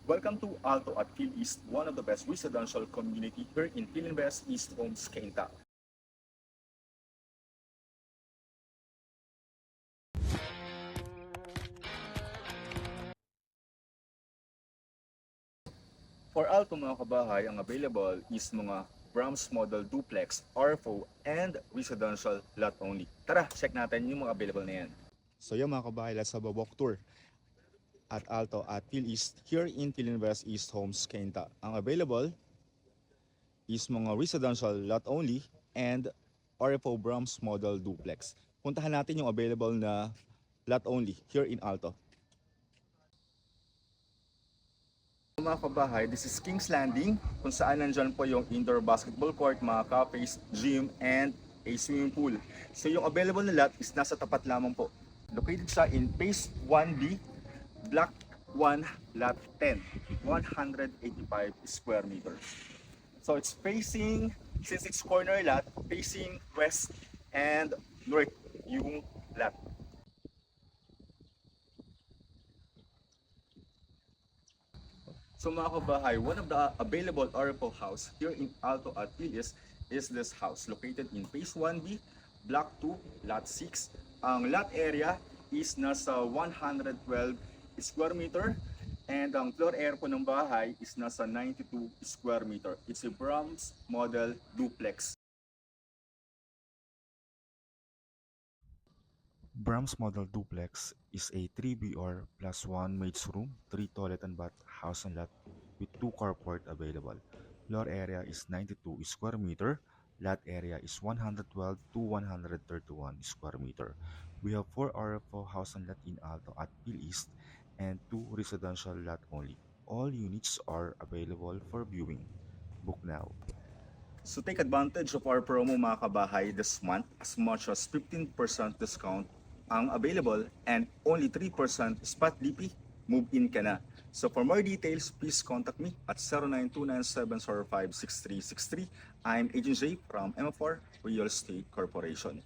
Welcome to Alto at Phil East, one of the best residential community here in Philinvest East Homes, Cainta. For Alto mga kabahay, ang available is mga Brahms Model Duplex, RFO, and residential lot only. Tara, check natin yung mga available na yan. So yung mga kabahay, let's have a walk tour at Alto at Phil East here in Philinvest East Homes, Cainta. Ang available is mga residential lot only and RFO Brahms Model Duplex. Puntahan natin yung available na lot only here in Alto. Mga kabahay, this is King's Landing kung saan nandyan po yung indoor basketball court, mga cafes, gym, and a swimming pool. So yung available na lot is nasa tapat lamang po. Located siya in Phase 1B, Block 1, Lot 10, 185 square meters. So it's facing, since it's corner lot, facing west and north yung lot. So mga kabahay, one of the available RFO house here in Alto at Pilis is this house located in Phase 1B, Block 2, Lot 6. Ang lot area is nasa 112 square meter and ang floor area po ng bahay is nasa 92 square meter. It's a Brahms Model Duplex. Brahms Model Duplex is a 3BR plus 1 maid's room, 3 toilet and bath house and lot with 2 carport available. Floor area is 92 square meter. Lot area is 112 to 131 square meter. We have 4 RFO house and lot in Alto at Phil East and 2 residential lot only. All units are available for viewing. Book now. So take advantage of our promo mga kabahay this month, as much as 15% discount ang available and only 3% spot DP, move in ka na. So for more details, please contact me at 0929-745-6363. I'm Agent J from M4 Real Estate Corporation.